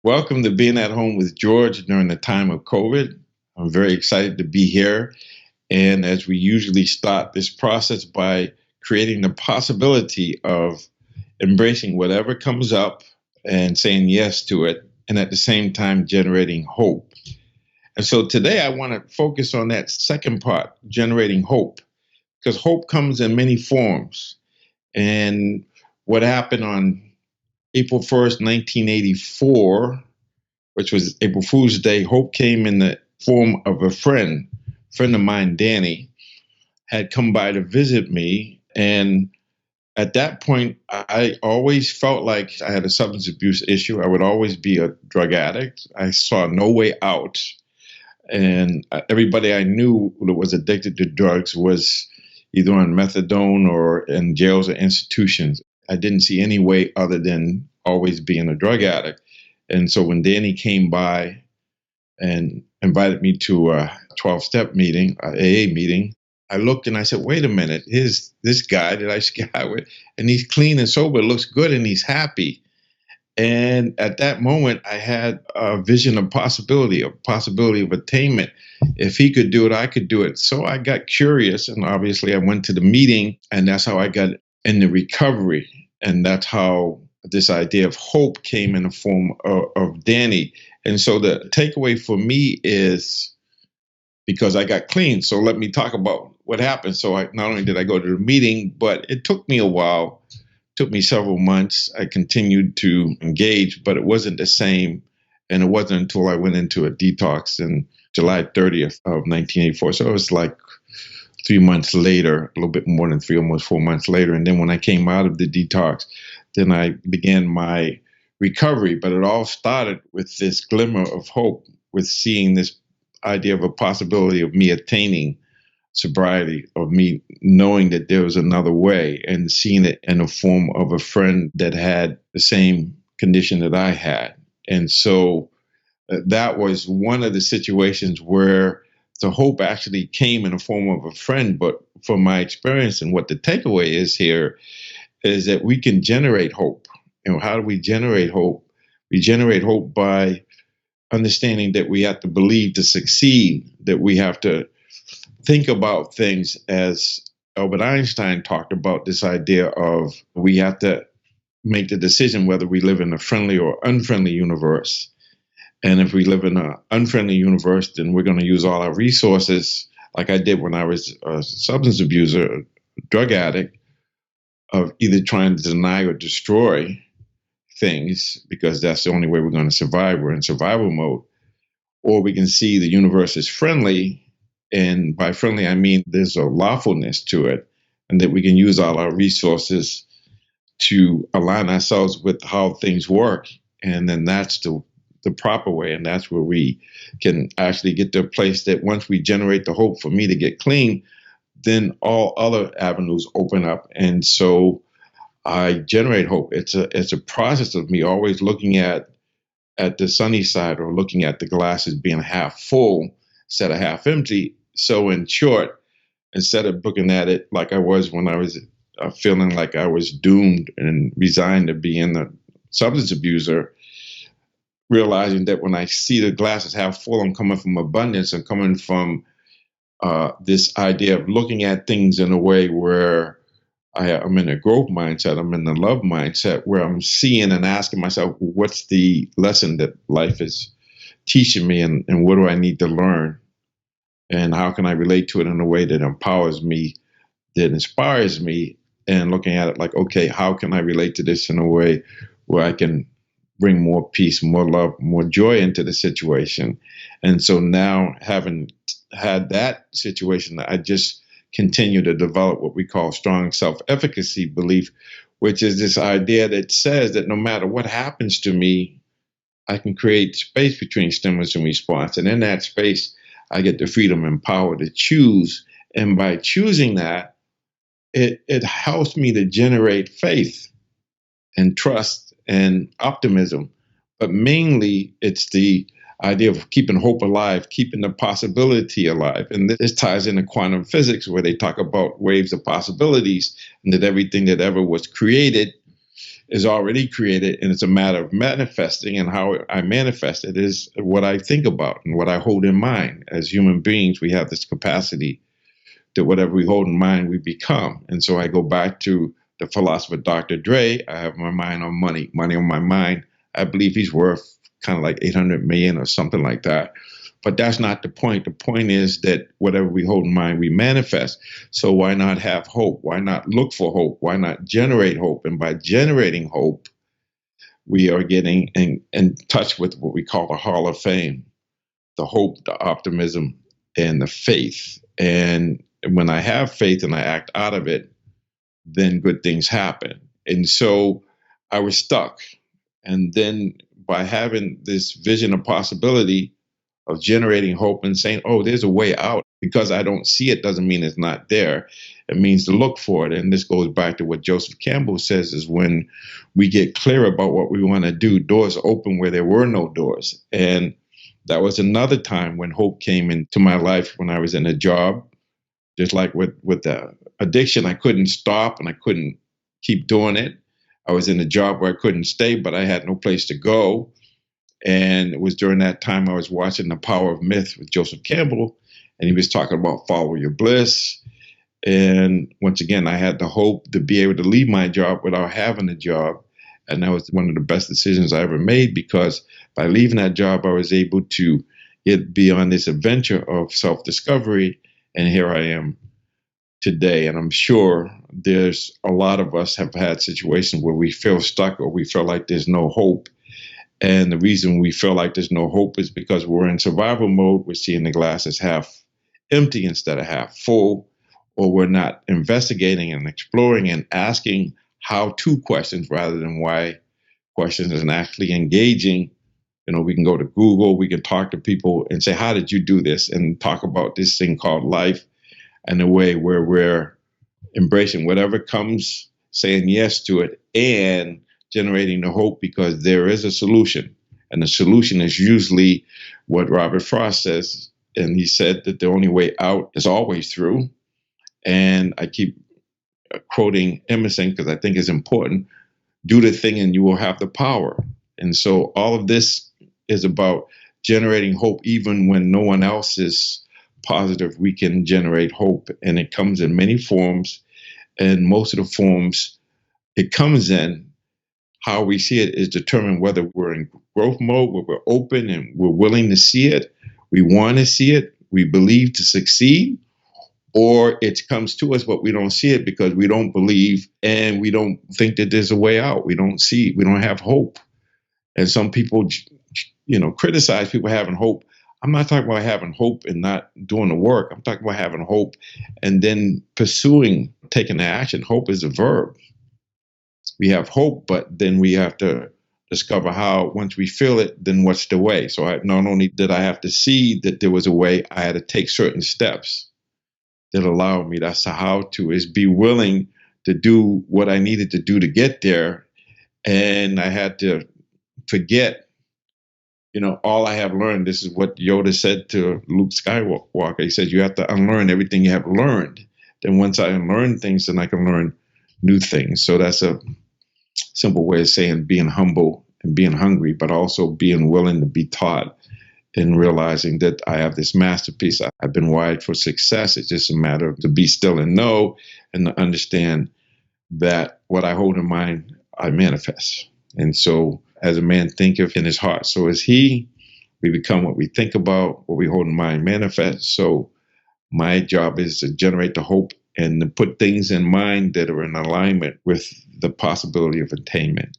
Welcome to Being at Home with George during the time of COVID. I'm very excited to be here. And as we usually start this process by creating the possibility of embracing whatever comes up and saying yes to it, and at the same time generating hope. And so today I want to focus on that second part, generating hope, because hope comes in many forms. And what happened on April 1st, 1984, which was April Fool's Day, hope came in the form of a friend of mine, Danny, had come by to visit me. And at that point, I always felt like I had a substance abuse issue. I would always be a drug addict. I saw no way out. And everybody I knew that was addicted to drugs was either on methadone or in jails or institutions. I didn't see any way other than always being a drug addict. And so when Danny came by and invited me to a 12-step meeting, a AA meeting, I looked and I said, wait a minute, here's this guy that I sky with, and he's clean and sober, looks good, and he's happy. And at that moment, I had a vision of possibility, a possibility of attainment. If he could do it, I could do it. So I got curious, and obviously I went to the meeting, and that's how I got into recovery. And that's how this idea of hope came in the form of Danny. And so the takeaway for me is, because I got clean, so let me talk about what happened. So not only did I go to the meeting, but it took me a while. Took me several months. I continued to engage, but it wasn't the same. And it wasn't until I went into a detox in July 30th of 1984. So it was like 3 months later, a little bit more than three, almost 4 months later. And then when I came out of the detox, then I began my recovery. But it all started with this glimmer of hope, with seeing this idea of a possibility of me attaining sobriety, of me knowing that there was another way, and seeing it in the form of a friend that had the same condition that I had. And so that was one of the situations where the hope actually came in the form of a friend. But from my experience, and what the takeaway is here, is that we can generate hope. How do we generate hope? We generate hope by understanding that we have to believe to succeed, that we have to think about things as Albert Einstein talked about, this idea of we have to make the decision whether we live in a friendly or unfriendly universe. And if we live in an unfriendly universe, then we're going to use all our resources, like I did when I was a substance abuser, a drug addict, of either trying to deny or destroy things, because that's the only way we're going to survive. We're in survival mode. Or we can see the universe is friendly. And by friendly, I mean there's a lawfulness to it, and that we can use all our resources to align ourselves with how things work. And then that's the proper way. And that's where we can actually get to a place that once we generate the hope for me to get clean, then all other avenues open up. And so I generate hope. It's a process of me always looking at the sunny side, or looking at the glass as being half full instead of half empty. So in short, instead of looking at it like I was when I was feeling like I was doomed and resigned to being a substance abuser, realizing that when I see the glass as half full, I'm coming from abundance. I'm coming from this idea of looking at things in a way where I'm in a growth mindset. I'm in the love mindset, where I'm seeing and asking myself, what's the lesson that life is teaching me, and what do I need to learn? And how can I relate to it in a way that empowers me, that inspires me? And looking at it like, okay, how can I relate to this in a way where I can bring more peace, more love, more joy into the situation? And so now, having had that situation, I just continue to develop what we call strong self-efficacy belief, which is this idea that says that no matter what happens to me, I can create space between stimulus and response. And in that space, I get the freedom and power to choose. And by choosing that, it helps me to generate faith and trust and optimism. But mainly, it's the idea of keeping hope alive, keeping the possibility alive. And this ties into quantum physics, where they talk about waves of possibilities, and that everything that ever was created is already created, and it's a matter of manifesting. And how I manifest it is what I think about and what I hold in mind. As human beings, we have this capacity that whatever we hold in mind, we become. And so I go back to the philosopher Dr. Dre. I have my mind on money, money on my mind. I believe he's worth kind of like 800 million or something like that. But that's not the point. The point is that whatever we hold in mind, we manifest. So why not have hope? Why not look for hope? Why not generate hope? And by generating hope, we are getting in touch with what we call the Hall of Fame, the hope, the optimism, and the faith. And when I have faith and I act out of it, then good things happen. And so I was stuck. And then by having this vision of possibility, of generating hope and saying, oh, there's a way out. Because I don't see it doesn't mean it's not there. It means to look for it. And this goes back to what Joseph Campbell says, is when we get clear about what we want to do, doors open where there were no doors. And that was another time when hope came into my life when I was in a job. Just like with the addiction, I couldn't stop and I couldn't keep doing it. I was in a job where I couldn't stay, but I had no place to go. And it was during that time I was watching The Power of Myth with Joseph Campbell, and he was talking about follow your bliss. And once again, I had the hope to be able to leave my job without having a job. And that was one of the best decisions I ever made, because by leaving that job, I was able to be on this adventure of self-discovery. And here I am today. And I'm sure there's a lot of us have had situations where we feel stuck or we feel like there's no hope. And the reason we feel like there's no hope is because we're in survival mode. We're seeing the glass as half empty instead of half full, or we're not investigating and exploring and asking how-to questions rather than why questions, and actually engaging. We can go to Google, we can talk to people and say, how did you do this? And talk about this thing called life in a way where we're embracing whatever comes, saying yes to it, and generating the hope, because there is a solution. And the solution is usually what Robert Frost says. And he said that the only way out is always through. And I keep quoting Emerson because I think it's important. Do the thing and you will have the power. And so all of this is about generating hope. Even when no one else is positive, we can generate hope. And it comes in many forms. And most of the forms it comes in, how we see it is determined whether we're in growth mode, where we're open and we're willing to see it, we want to see it, we believe to succeed, or it comes to us but we don't see it because we don't believe and we don't think that there's a way out. We don't have hope. And some people, criticize people having hope. I'm not talking about having hope and not doing the work. I'm talking about having hope and then taking the action. Hope is a verb. We have hope, but then we have to discover how, once we feel it, then what's the way? So not only did I have to see that there was a way, I had to take certain steps that allowed me. That's the how-to, is be willing to do what I needed to do to get there. And I had to forget, all I have learned. This is what Yoda said to Luke Skywalker. He said, you have to unlearn everything you have learned. Then once I unlearn things, then I can learn new things. So that's a simple way of saying being humble and being hungry, but also being willing to be taught and realizing that I have this masterpiece. I've been wired for success. It's just a matter of to be still and know, and to understand that what I hold in mind, I manifest. And so as a man thinketh in his heart, so is he. We become what we think about, what we hold in mind manifest. So my job is to generate the hope and to put things in mind that are in alignment with the possibility of attainment.